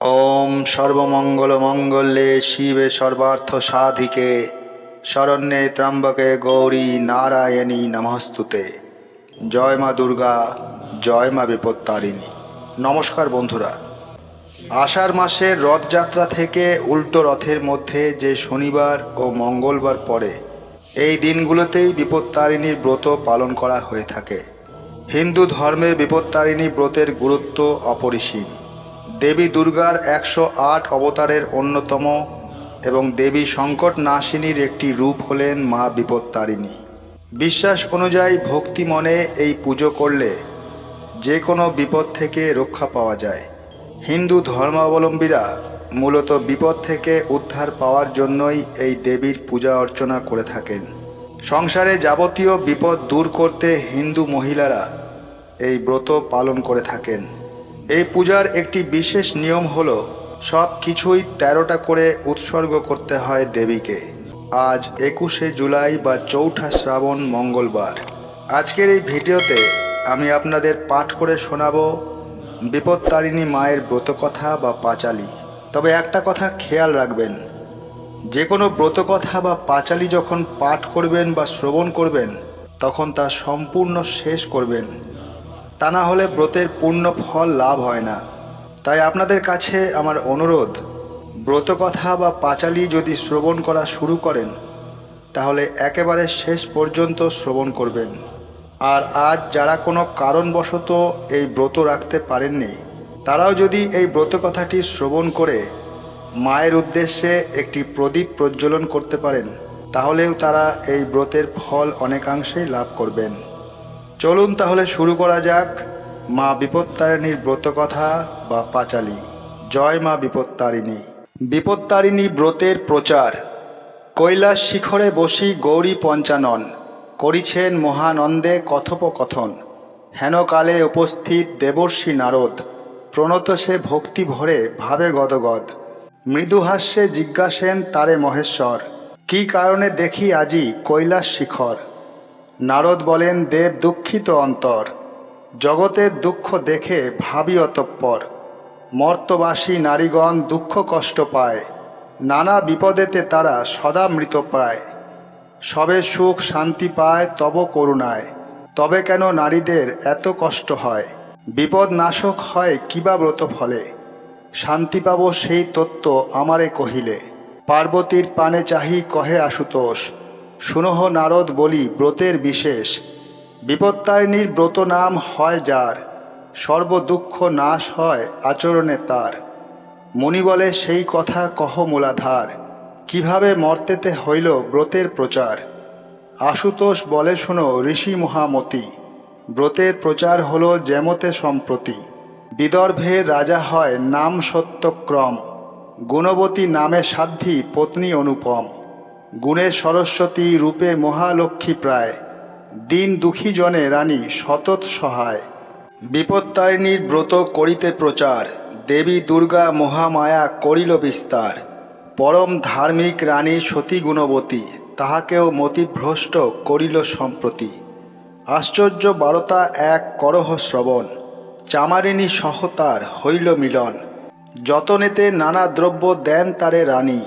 ওম সর্বমঙ্গল মঙ্গলে শিবে সর্বার্থ সাধিকে শরণ্যে ত্র্যম্বকে গৌরী নারায়ণী নমস্তুতে। জয় মা দুর্গা, জয় মা বিপত্তারিণী। নমস্কার বন্ধুরা, আষাঢ় মাসের রথযাত্রা থেকে উল্টো রথের মধ্যে যে শনিবার ও মঙ্গলবার পড়ে, এই দিনগুলোতেই বিপত্তারিণীর ব্রত পালন করা হয়ে থাকে। হিন্দু ধর্মে বিপত্তারিণী ব্রতের গুরুত্ব অপরিসীম। দেবী দুর্গার 108 অবতারের অন্যতম এবং দেবী সংকট নাশিনীর একটি রূপ হলেন মা বিপত্তারিণী। বিশ্বাস অনুযায়ী ভক্তি মনে এই পুজো করলে যে কোনো বিপদ থেকে রক্ষা পাওয়া যায়। হিন্দু ধর্মাবলম্বীরা মূলত বিপদ থেকে উদ্ধার পাওয়ার জন্যই এই দেবীর পূজা অর্চনা করে থাকেন। সংসারে যাবতীয় বিপদ দূর করতে হিন্দু মহিলারা এই ব্রত পালন করে থাকেন। এই পূজার একটি বিশেষ নিয়ম হলো সব কিছুই 13টা করে উৎসর্গ করতে হয় দেবীকে। আজ 21শে জুলাই বা 4ঠা শ্রাবণ মঙ্গলবার। আজকের এই ভিডিওতে আমি আপনাদের পাঠ করে শোনাবো বিপত্তারিণী মায়ের ব্রতকথা বা পাঁচালী। তবে একটা কথা খেয়াল রাখবেন, যে কোনো ব্রতকথা বা পাঁচালী যখন পাঠ করবেন বা শ্রবণ করবেন তখন তা সম্পূর্ণ শেষ করবেন, তা না হলে ব্রতের পূর্ণ ফল লাভ হয় না। তাই আপনাদের কাছে আমার অনুরোধ, ব্রতকথা বা পাঁচালী যদি শ্রবণ করা শুরু করেন তাহলে একেবারে শেষ পর্যন্ত শ্রবণ করবেন। আর আজ যারা কোনো কারণবশত এই ব্রত রাখতে পারেননি, তারাও যদি এই ব্রতকথাটি শ্রবণ করে মায়ের উদ্দেশ্যে একটি প্রদীপ প্রজ্বলন করতে পারেন, তাহলেও তারা এই ব্রতের ফল অনেকাংশেই লাভ করবেন। চলুন তাহলে শুরু করা যাক মা বিপত্তারিণীর ব্রতকথা বা পাঁচালী। জয় মা বিপত্তারিণী। বিপত্তারিণী ব্রতের প্রচার। কৈলাস শিখরে বসি গৌরী পঞ্চানন, করিছেন মহানন্দে কথোপকথন। হেনকালে উপস্থিত দেবর্ষি নারদ, প্রণত সে ভক্তি ভরে ভাবে গদগদ। মৃদুহাস্যে জিজ্ঞাসেন তারে মহেশ্বর, কি কারণে দেখি আজি কৈলাস শিখর। নারদ বলেন, দেব দুঃখিত অন্তর, জগতের দুঃখ দেখে ভাবি অতঃপর। মর্তবাসী নারীগণ দুঃখ কষ্ট পায়, নানা বিপদেতে তারা সদা মৃতপ্রায়। সবে সুখ শান্তি পায় তব করুণায়, তবে কেন নারীদের এত কষ্ট হয়। বিপদ নাশক হয় কিবা ব্রত ফলে, শান্তি পাব সেই তত্ত্ব আমারে কহিলে। পার্বতীর পানে চাহি কহে আশুতোষ, শুনহ নারদ বলি ব্রতের বিশেষ। বিপত্তারিণীর ব্রত নাম হয় যার, সর্বদুঃখ নাশ হয় আচরণে তার। মুনি বলে সেই কথা কহ মূলাধার, কিভাবে মর্তেতে হইল ব্রতের প্রচার। আশুতোষ বলে শোনো ঋষি মহামতি, ব্রতের প্রচার হলো যেমতে সম্প্রতি। বিদর্ভের রাজা হয় নাম সত্যক্রম, গুণবতী নামে সাধ্বী পত্নী অনুপম। গুণে সরস্বতী রূপে মহালক্ষ্মী প্রায়, দিন দুঃখী জনে রানী সতত সহায়। বিপত্তারিণীর ব্রত করিতে প্রচার, দেবী দুর্গা মহামায়া করিল বিস্তার। পরম ধার্মিক রানী সতী গুণবতী, তাহাকেও মতিভ্রষ্ট করিল সম্প্রতি। আশ্চর্য বারতা এক করহ শ্রবণ, চামারিণী সহতার হইল মিলন। যতনেতে নানা দ্রব্য দেন তারে রানী,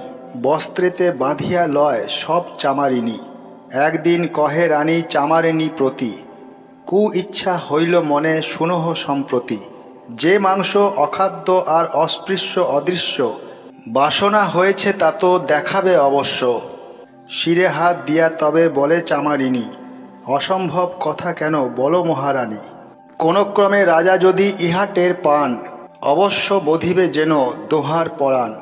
বস্ত্রেতে বাঁধিয়া লয় সব চামারিণী। একদিন কহে রানী চামারিণী প্রতি, কু ইচ্ছা হইল মনে শুনহ সম্প্রতি। যে মাংস অখাদ্য আর অস্পৃশ্য অদৃশ্য, বাসনা হয়েছে তা তো দেখাবে অবশ্য। শিরে হাত দিয়া তবে বলে চামারিণী, অসম্ভব কথা কেন বলো মহারানী। কোন ক্রমে রাজা যদি ইহা টের পান, অবশ্য বোধিবে যেন দোহার পরাণ।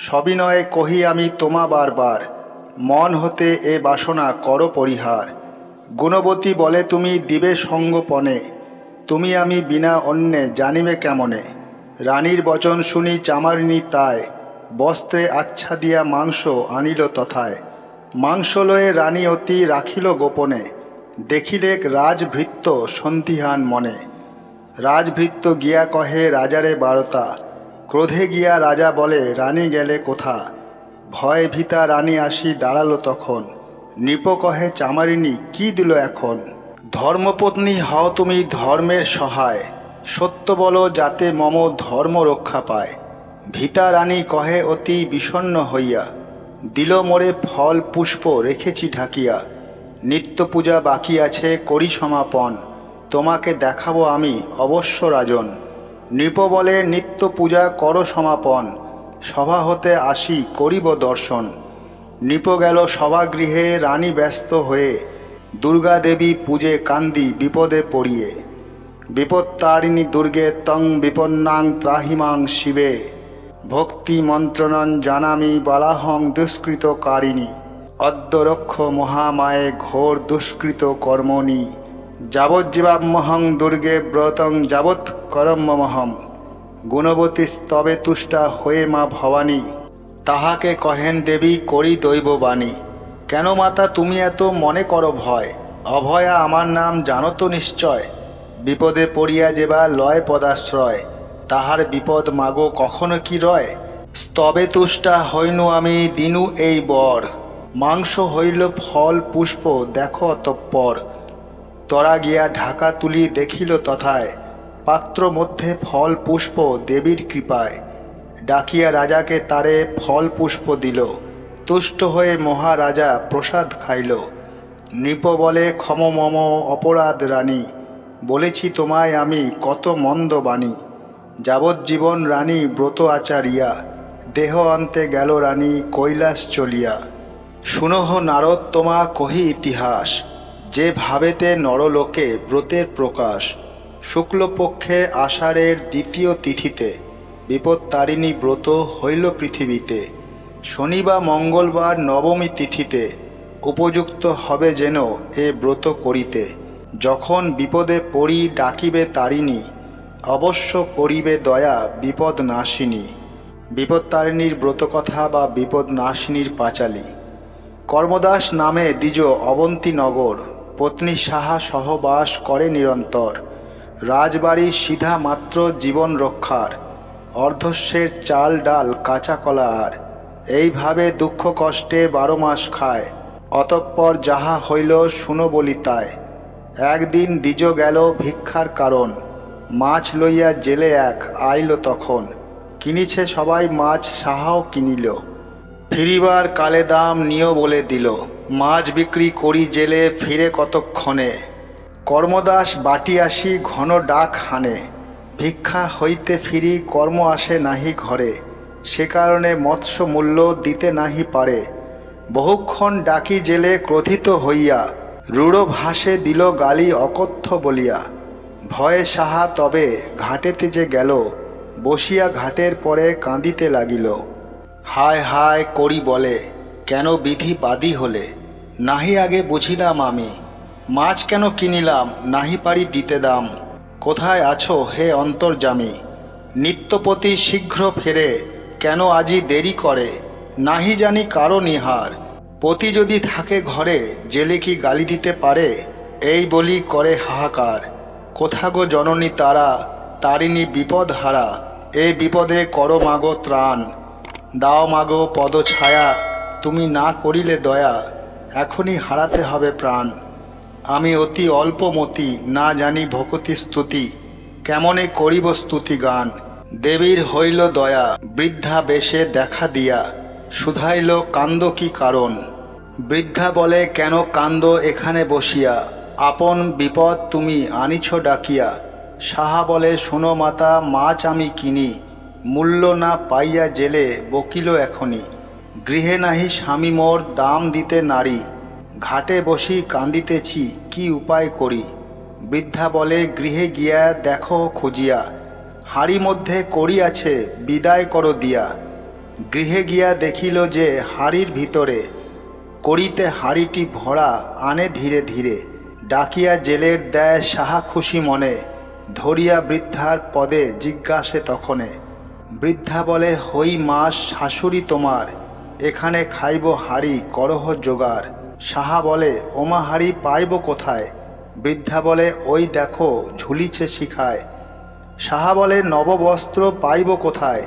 সবিনয়ে কহি আমি তোমা বারবার, মন হতে এ বাসনা করো পরিহার। গুণবতী বলে তুমি দিবে সঙ্গপনে, তুমি আমি বিনা অন্যে জানিবে কেমনে। রানীর বচন শুনি চামারিণী তাই, বস্ত্রে আচ্ছা দিয়া মাংস আনিল তথায়। মাংস লয়ে রানী অতি রাখিল গোপনে, দেখিলেক রাজভৃত্য সন্ধিহান মনে। রাজভৃত্য গিয়া কহে রাজারে বারতা, ক্রোধে গিয়া রাজা বলে রানী গেলে কোথা। ভয় ভীতা রানী আসি দাঁড়ালো তখন, নৃপ কহে চামারিণী কি দিল এখন। ধর্মপত্নী হও তুমি ধর্মের সহায়, সত্য বলো যাতে মম ধর্ম রক্ষা পায়। ভীতা রানী কহে অতি বিষণ্ণ হইয়া, দিল মোরে ফল পুষ্প রেখেছি ঢাকিয়া। নিত্য পূজা বাকি আছে করি সমাপন, তোমাকে দেখাবো আমি অবশ্য রাজন। নৃপ বলে নিত্য পূজা করো সমাপন, সভা হতে আসি করিব দর্শন। নৃপ গেল সভাগৃহে রানী ব্যস্ত হয়ে, দুর্গা দেবী পূজে কান্দি বিপদে পড়িয়ে। বিপত্তারিণী দুর্গে তং বিপন্নাং ত্রাহিমাং শিবে, ভক্তি মন্ত্রণং জানামি বালাহং দুষ্কৃতকারিণী। অদ্য রক্ষ মহামায়ে ঘোর দুষ্কৃত কর্মণি, যাবজ্জীবাম্যহং দুর্গে ব্রতং যাবৎ করম্যমহম। গুণবতী স্তবে তুষ্টা হয়ে মা ভবানী, তাহাকে কহেন দেবী করি দৈববাণী। কেন মাতা তুমি এত মনে করো ভয়, অভয়া আমার নাম জানো তো নিশ্চয়। বিপদে পড়িয়া যেবা লয় পদাশ্রয়, তাহার বিপদ মাগো কখনো কি রয়। স্তবে তুষ্টা হইনু আমি দিনু এই বর, মাংস হইল ফল পুষ্প দেখো অতঃপর। তরা গিয়া ঢাকা তুলি দেখিল তথায়, পাত্র মধ্যে ফল পুষ্প দেবীর কৃপায়। ডাকিয়া রাজাকে তারে ফল পুষ্প দিল, তুষ্ট হয়ে মহারাজা প্রসাদ খাইল। নৃপ বলে ক্ষম মম অপরাধ রানী, বলেছি তোমায় আমি কত মন্দ বাণী। যাবজ্জীবন রানী ব্রত আচারিয়া, দেহ অন্তে গেল রানী কৈলাস চলিয়া। শুনহ নারদ তোমা কহি ইতিহাস, যে ভাবেতে নরলোকে ব্রতের প্রকাশ। শুক্লপক্ষে আষাঢ়ের দ্বিতীয় তিথিতে, বিপত্তারিণী ব্রত হইল পৃথিবীতে। শনি বা মঙ্গলবার নবমী তিথিতে, উপযুক্ত হবে যেন এ ব্রত করিতে। যখন বিপদে পড়ি ডাকিবে তারিণী, অবশ্য করিবে দয়া বিপদ নাশিনী। বিপত্তারিণীর ব্রতকথা বা বিপদ নাশিনীর পাঁচালী। কর্মদাস নামে দ্বিজ অবন্তী নগর, পত্নী সাহা সহবাস করে নিরন্তর। রাজবাড়ি সিধা মাত্র জীবন রক্ষার, অর্ধস্যের চাল ডাল কাঁচা কলা আর। এইভাবে দুঃখ কষ্টে 12 মাস খায়, অতঃপর যাহা হইল শুনো বলি তাই। একদিন দ্বিজ গেল ভিক্ষার কারণ, মাছ লইয়া জেলে এক আইল তখন। কিনিছে সবাই মাছ, সাহাও কিনিল, ফিরিবার কালে দাম নিও বলে দিল। মাছ বিক্রি করি জেলে ফিরে কতক্ষণে, কর্মদাস বাটি আসি ঘন ডাক হানে। ভিক্ষা হইতে ফিরি কর্ম আসে নাহি ঘরে, সে কারণে মৎস্য মূল্য দিতে নাহি পারে। বহুক্ষণ ডাকি জেলে ক্রোধিত হইয়া, রূঢ় ভাষে দিল গালি অকথ্য বলিয়া। ভয়ে সাহা তবে ঘাটেতে যে গেল, বসিয়া ঘাটের পরে কাঁদিতে লাগিল। হায় হায় করি বলে, কেন বিধি বাদী হলে। নাহি আগে বুঝিলাম আমি, মাছ কেন কিনিলাম নাহি পারি দিতে দাম। কোথায় আছো হে অন্তর্যামী, নিত্যপতি শীঘ্র ফেরে, কেন আজি দেরি করে। নাহি জানি কারো নিহার, পতি যদি থাকে ঘরে জেলে কি গালি দিতে পারে। এই বলি করে হাহাকার, কোথা গো জননী তারা, তারিণী বিপদ হারা। এ বিপদে করো মাগো ত্রাণ, দাও মাগো পদ ছায়া। তুমি না করিলে দয়া, এখনই হারাতে হবে প্রাণ। আমি অতি অল্পমতি, না জানি ভকতি স্তুতি, কেমনে করিব স্তুতি গান। দেবীর হইল দয়া, বৃদ্ধা বেশে দেখা দিয়া, শুধাইল কান্দ কি কারণ। বৃদ্ধা বলে কেন কান্দ এখানে বসিয়া, আপন বিপদ তুমি আনিছ ডাকিয়া। সাহা বলে শোনো মাতা মাছ আমি কিনি, মূল্য না পাইয়া জেলে বকিল এখনি। গৃহে নাহি স্বামী মোর দাম দিতে নারী, ঘাটে বসি কান্দিতেছি কি উপায় করি। বৃদ্ধা বলে গৃহে গিয়া দেখো খুঁজিয়া, হাঁড়ি মধ্যে কড়ি আছে বিদায় করো দিয়া। গৃহে গিয়া দেখিল যে হাঁড়ির ভিতরে, কড়িতে হাঁড়িটি ভরা আনে ধীরে ধীরে। ডাকিয়া জেলের দেয় সাহা খুশি মনে, ধরিয়া বৃদ্ধার পদে জিজ্ঞাসে তখনে। বৃদ্ধা বলে হই মাস শাশুড়ি তোমার, এখানে খাইব হাঁড়ি করহ জোগাড়। সাহা বলে ওমা হাঁড়ি পাইব কোথায়। বৃদ্ধা বলে ওই দেখো ঝুলিছে শিখায়। সাহা বলে নববস্ত্র পাইব কোথায়,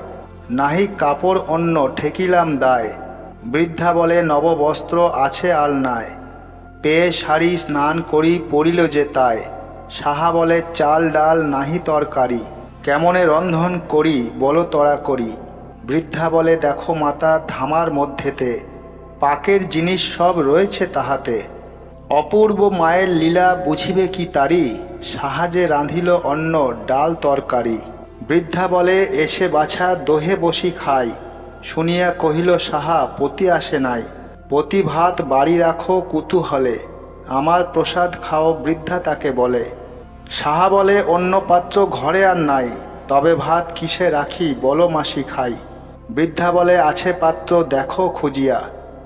নাহি কাপড় অন্য ঠেকিলাম দায়। বৃদ্ধা বলে নববস্ত্র আছে আলনায়, পেয়ে শাড়ি স্নান করি পড়িল যে তাই। সাহা বলে চাল ডাল নাহি তরকারি, কেমনে রন্ধন করি বলো তরা করি। বৃদ্ধা বলে, দেখো মাতা, ধামার মধ্যেতে পাকের জিনিস সব রয়েছে তাহাতে। অপূর্ব মায়ের লীলা বুঝিবে কি তারি, সাহায্যে রাঁধিল অন্ন ডাল তরকারি। বৃদ্ধা বলে, এসে বাছা দোহে বসি খাই। শুনিয়া কহিল সাহা, পতি আসে নাই। পতি ভাত বাড়ি রাখো কুতূহলে, আমার প্রসাদ খাও, বৃদ্ধা তাকে বলে। সাহা বলে, অন্য পাত্র ঘরে আর নাই, তবে ভাত কিসে রাখি বলো মাসি খাই। বৃদ্ধা বলে, আছে পাত্র দেখো খুঁজিয়া,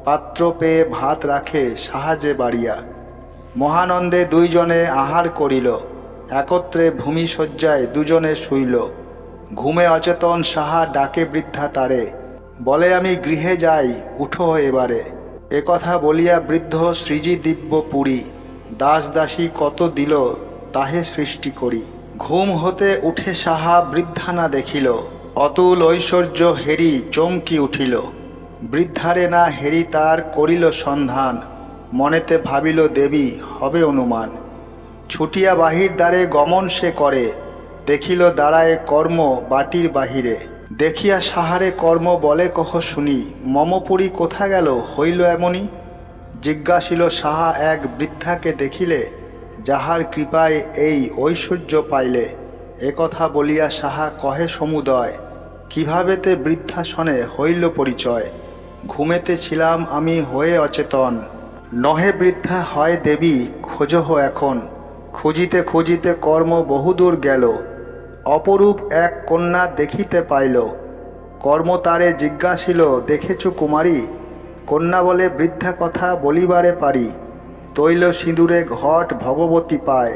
পাত্র পেয়ে ভাত রাখে সাহায্যে বাড়িয়া। মহানন্দে দুইজনে আহার করিল, একত্রে ভূমিশয্যায় দুজনে শুইল। ঘুমে অচেতন সাহা ডাকে বৃদ্ধা তারে, বলে আমি গৃহে যাই, উঠো এবারে। একথা বলিয়া বৃদ্ধ সৃজি দিব্য পুরী, দাস দাসী কত দিল তাহে সৃষ্টি করি। ঘুম হতে উঠে সাহা বৃদ্ধা না দেখিল, অতুল ঐশ্বর্য হেরি চমকি উঠিল। বৃদ্ধারে না হেরি তার করিল সন্ধান, মনেতে ভাবিল দেবী হবে অনুমান। ছুটিয়া বাহির দ্বারে গমন সে করে, দেখিল দাঁড়ায় কর্ম বাটির বাহিরে। দেখিয়া সাহারে কর্ম বলে কহ শুনি, মমপুরী কোথা গেল হইল এমনি। জিজ্ঞাসিল সাহা এক বৃদ্ধাকে দেখিলে, যাহার কৃপায় এই ঐশ্বর্য পাইলে। একথা বলিয়া সাহা কহে সমুদয়, কিভাবেতে বৃদ্ধাসনে হইল পরিচয়। ঘুমেতে ছিলাম আমি হয়ে অচেতন, নহে বৃদ্ধা হয় দেবী খোঁজহ এখন। খুঁজিতে খুঁজিতে কর্ম বহুদূর গেল, অপরূপ এক কন্যা দেখিতে পাইল। কর্ম তারে জিজ্ঞাসিল, দেখেছ কুমারী। কন্যা বলে, বৃদ্ধা কথা বলিবারে পারি। তৈল সিঁদুরে ঘট ভগবতী পায়,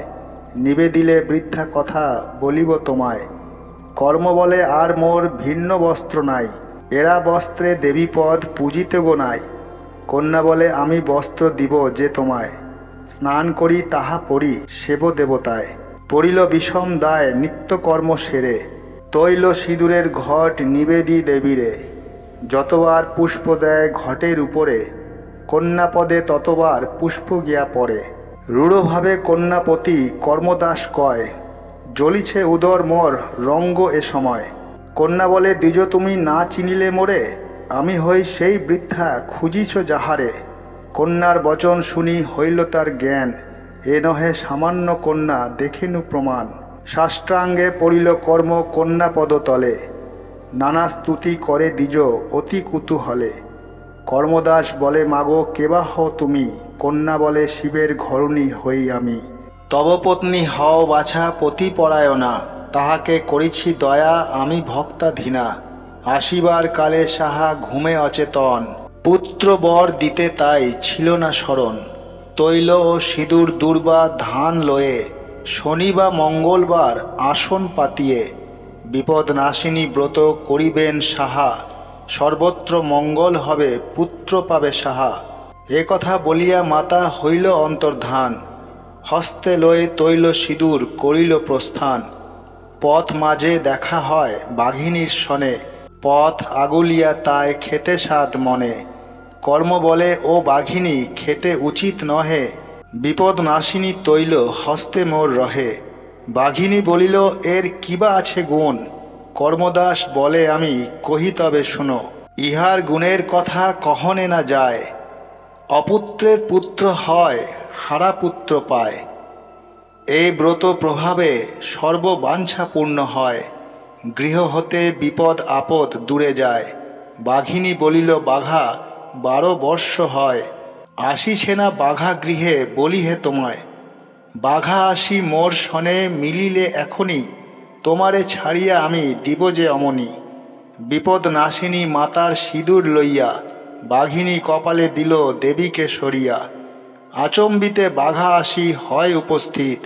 নিবেদিলে বৃদ্ধা কথা বলিব তোমায়। কর্ম বলে, আর মোর ভিন্ন বস্ত্র নাই, এরা বস্ত্রে দেবীপদ পূজিতে গো নাই। কন্যা বলে, আমি বস্ত্র দিব যে তোমায়, স্নান করি তাহা পরি সেব দেবতায়। পড়িল বিষম দায় নিত্যকর্ম সেরে, তৈল সিঁদুরের ঘট নিবেদি দেবীরে। যতবার পুষ্প দেয় ঘটের উপরে, কন্যাপদে ততবার পুষ্প গিয়া পড়ে। রূঢ়ভাবে কন্যাপতি কর্মদাস কয়, জ্বলিছে উদর মোর রঙ্গ এ সময়। কন্যা বলে, দ্বিজ তুমি না চিনিলে মোরে, আমি হই সেই বৃদ্ধা খুঁজিছ যাহারে। কন্যার বচন শুনি হইল তার জ্ঞান, এ নহে সামান্য কন্যা দেখেনু প্রমাণ। সাষ্টাঙ্গে পড়িল কর্ম কন্যা পদতলে, নানা স্তুতি করে দ্বিজ অতি কুতূহলে। কর্মদাস বলে, মাগো কেবা হও তুমি। কন্যা বলে, শিবের ঘরণী হই আমি। তব পত্নী হও বাছা পতিপরায়ণা, তাহাকে করেছি দয়া আমি ভক্তাধীনা। আসিবার কালে সাহা ঘুমে অচেতন, পুত্র বর দিতে তাই ছিল না স্মরণ। তৈল ও সিঁদুর দুর্বা ধান লয়ে, শনি বা মঙ্গলবার আসন পাতিয়ে। বিপদ নাশিনী ব্রত করিবেন সাহা, সর্বত্র মঙ্গল হবে পুত্র পাবে সাহা। এ কথা বলিয়া মাতা হইল অন্তর্ধান, হস্তে লয়ে তৈল সিঁদুর করিল প্রস্থান। পথ মাঝে দেখা হয় বাঘিনীর সনে, পথ আগুলিয়া তাই খেতে স্বাদ মনে। কর্ম বলে, ও বাঘিনী খেতে উচিত নহে, বিপদ নাশিনী তৈল হস্তে মোর রহে। বাঘিনী বলিল, এর কিবা আছে গুণ। কর্মদাস বলে, আমি কহি তবে শুনো। ইহার গুণের কথা কহনে না যায়, অপুত্রের পুত্র হয় হারা পুত্র পায়। এই ব্রত প্রভাবে সর্ববাঞ্ছা পূর্ণ হয়, গৃহ হতে বিপদ আপদ দূরে যায়। বাঘিনী বলিল, বাঘা 12 বর্ষ হয়, আসিছে না বাঘা গৃহে বলি হে তোমায়। বাঘা আসি মোর সনে মিলিলে এখনই, তোমারে ছাড়িয়া আমি দিব যে অমনি। বিপদ নাশিনী মাতার সিঁদুর লইয়া, বাঘিনী কপালে দিল দেবীকে সরিয়া। আচম্বিতে বাঘা আসি হয় উপস্থিত,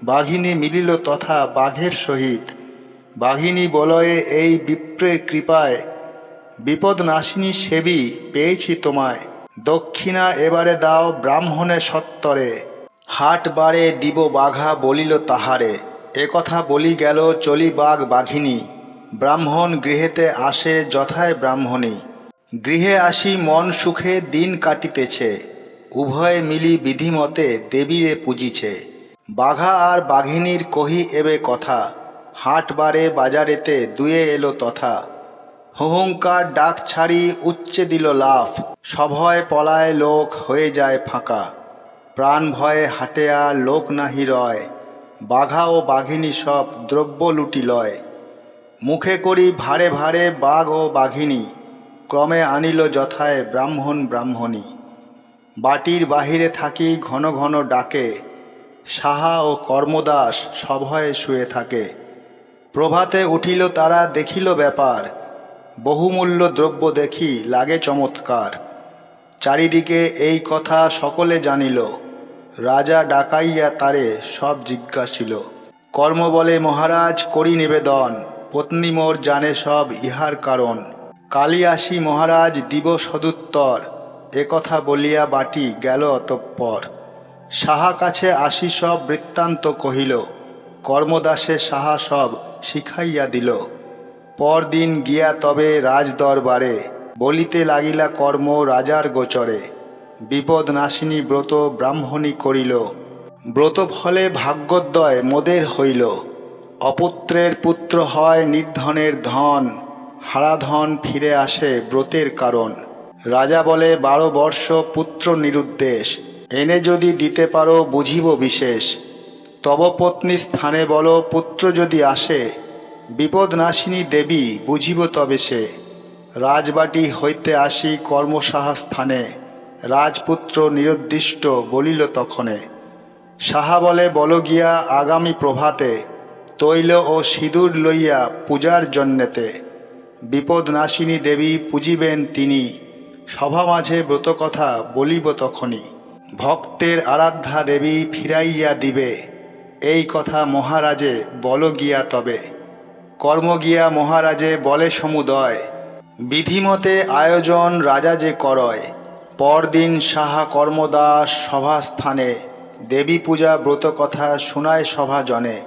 বাঘিনী মিলিল তথা বাঘের সহিত। বাঘিনী বলয়ে, এই বিপ্রের কৃপায়, বিপদ নাশিনী সেবী পেয়েছি তোমায়। দক্ষিণা এবারে দাও ব্রাহ্মণে সত্তরে, হাট বারে দিব বাঘা বলিল তাহারে। এ কথা বলি গেল চলি বাঘ বাঘিনী, ব্রাহ্মণ গৃহেতে আসে যথায় ব্রাহ্মণী। গৃহে আসি মন সুখে দিন কাটিতেছে, উভয়ে মিলি বিধিমতে দেবীরে পূজিছে। বাঘা আর বাঘিনীর কহি এবে কথা, হাট বারে বাজারেতে দুয়ে এলো তথা। হুহুঙ্কার ডাক ছাড়ি উচ্চে দিল লাফ, সভয় পলায় লোক হয়ে যায় ফাঁকা। প্রাণ ভয়ে হাটে আর লোক নাহি রয়, বাঘা ও বাঘিনী সব দ্রব্য লুটি লয়। মুখে করি ভারে ভারে বাঘ ও বাঘিনী, ক্রমে আনিল যথায় ব্রাহ্মণ ব্রাহ্মণী। বাটির বাহিরে থাকি ঘন ঘন ডাকে, সাহা ও কর্মদাস সভয়ে শুয়ে থাকে। প্রভাতে উঠিল তারা দেখিল ব্যাপার, বহুমূল্য দ্রব্য দেখি লাগে চমৎকার। চারিদিকে এই কথা সকলে জানিল, রাজা ডাকাইয়া তারে সব জিজ্ঞাসিল। কর্ম বলে মহারাজ করি নিবেদন, পত্নী মোর জানে সব ইহার কারণ। কালী আসি মহারাজ দিব সদুত্তর, এ কথা বলিয়া বাটি গেল অতঃপর। সাহা কাছে আসি সব বৃত্তান্ত কহিল, কর্মদাসে সাহা সব শিখাইয়া দিল। পরদিন গিয়া তবে রাজ দরবারে, বলিতে লাগিলা কর্ম রাজার গোচরে। বিপদ নাশিনী ব্রত ব্রাহ্মণী করিল, ব্রত ফলে ভাগ্যোদয় মোদের হইল। অপুত্রের পুত্র হয় নির্ধনের ধন, হারাধন ফিরে আসে ব্রতের কারণ। রাজা বলে 12 বর্ষ পুত্র নিরুদ্দেশ, এনে যদি দিতে পারো বুঝিব বিশেষ। তব পত্নী স্থানে বলো পুত্র যদি আসে, বিপদ নাশিনী দেবী বুঝিব তবে সে। রাজবাটি হইতে আসি কর্মসাহা স্থানে, রাজপুত্র নিরুদ্দিষ্ট বলিল তখনে। সাহা বলে বল গিয়া আগামী প্রভাতে, তৈল ও সিঁদুর লইয়া পূজার জন্যেতে। বিপদ নাশিনী দেবী পূজিবেন তিনি, সভা মাঝে ব্রত কথা বলিব তখনই। ভক্তের আরাধ্যা দেবী ফিরাইয়া দিবে, এই কথা মহারাজে বল গিয়া তবে। কর্ম গিয়া মহারাজে বলে সমুদয়, বিধিমতে আয়োজন রাজা যে করয়। পরদিন সাহা কর্মদাস সভাস্থানে, দেবী পূজা ব্রত কথা শুনায় সভা জনে।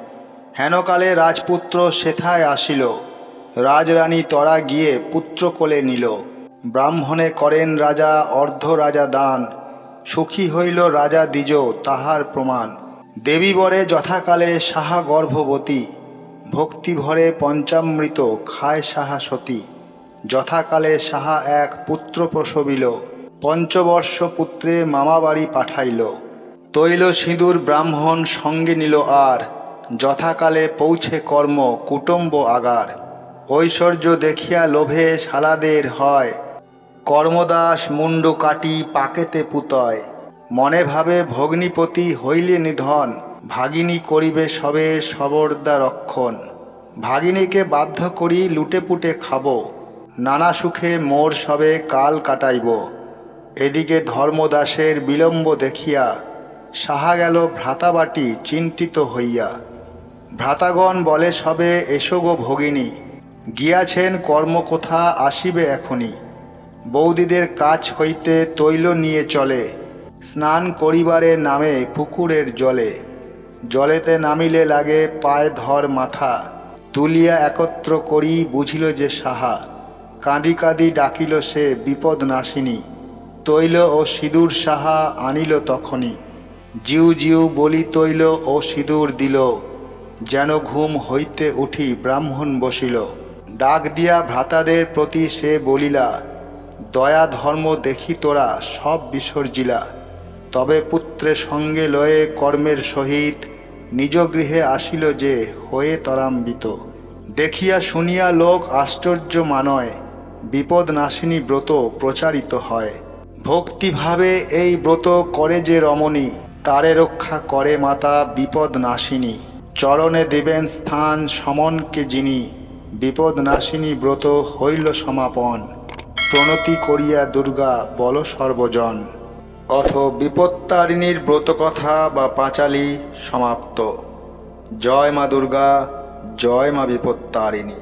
হেনকালে রাজপুত্র সেথায় আসিল, রাজরানী তরা গিয়ে পুত্র কোলে নিল। ব্রাহ্মণে করেন রাজা অর্ধ রাজা দান, সুখী হইল রাজা দ্বিজ তাহার প্রমাণ। দেবী বরে যথাকালে সাহা গর্ভবতী, ভক্তি ভরে পঞ্চামৃত খায় সাহা সতী। যথাকালে সাহা এক পুত্র প্রসবিল, পঞ্চবর্ষ পুত্রে মামাবাড়ি পাঠাইল। তৈল সিঁদুর ব্রাহ্মণ সঙ্গে নিল আর, যথাকালে পৌঁছে কর্ম কুটুম্ব আগার। ঐশ্বর্য দেখিয়া লোভে শালাদের হয়, কর্মদাস মুন্ডু কাটি পাকেতে পুতয়। মনে ভাবে ভগ্নিপতি হইলে নিধন, ভাগিনী করিবে সবে সবর্দা রক্ষণ। ভাগিনীকে বাধ্য করি লুটে পুটে খাব, নানা সুখে মোর সবে কাল কাটাইব। এদিকে ধর্মদাসের বিলম্ব দেখিয়া, সাহা গেল ভ্রাতাবাটি চিন্তিত হইয়া। ভ্রাতাগণ বলে সবে এসো গো ভগিনী, গিয়াছেন কর্ম কোথা আসিবে এখনি। বৌদিদের কাছ হইতে তৈল নিয়ে চলে, স্নান করিবারে নামে পুকুরের জলে। জলেতে নামিলে লাগে পায়ে ধর মাথা, তুলিয়া একত্র করি বুঝিল যে সাহা। কাঁদি কাঁদি ডাকিল সে বিপদ নাশিনী, তৈল ও সিঁদুর সাহা আনিল তখনই। জিউ জিউ বলি তৈল ও সিঁদুর দিল, যেন ঘুম হইতে উঠি ব্রাহ্মণ বসিল। ডাক দিয়া ভ্রাতাদের প্রতি সে বলিলা, দয়া ধর্ম দেখি তোরা সব বিসর্জিলা। তবে পুত্রে সঙ্গে লয়ে কর্মের সহিত, নিজ গৃহে আসিল যে হয়ে তরাম্বিত। দেখিয়া শুনিয়া লোক আশ্চর্য মানয়, বিপদ নাশিনী ব্রত প্রচারিত হয়। ভক্তিভাবে এই ব্রত করে যে রমণী, তারে রক্ষা করে মাতা বিপদ নাশিনী। চরণে দেবেন স্থান সমনকে যিনি, বিপদ নাশিনী ব্রত হইল সমাপন। প্রণতি করিয়া দুর্গা বল সর্বজন। অথ বিপত্তারিণীর ব্রতকথা বা পাঁচালী সমাপ্ত। জয় মা দুর্গা, জয় মা বিপত্তারিণী।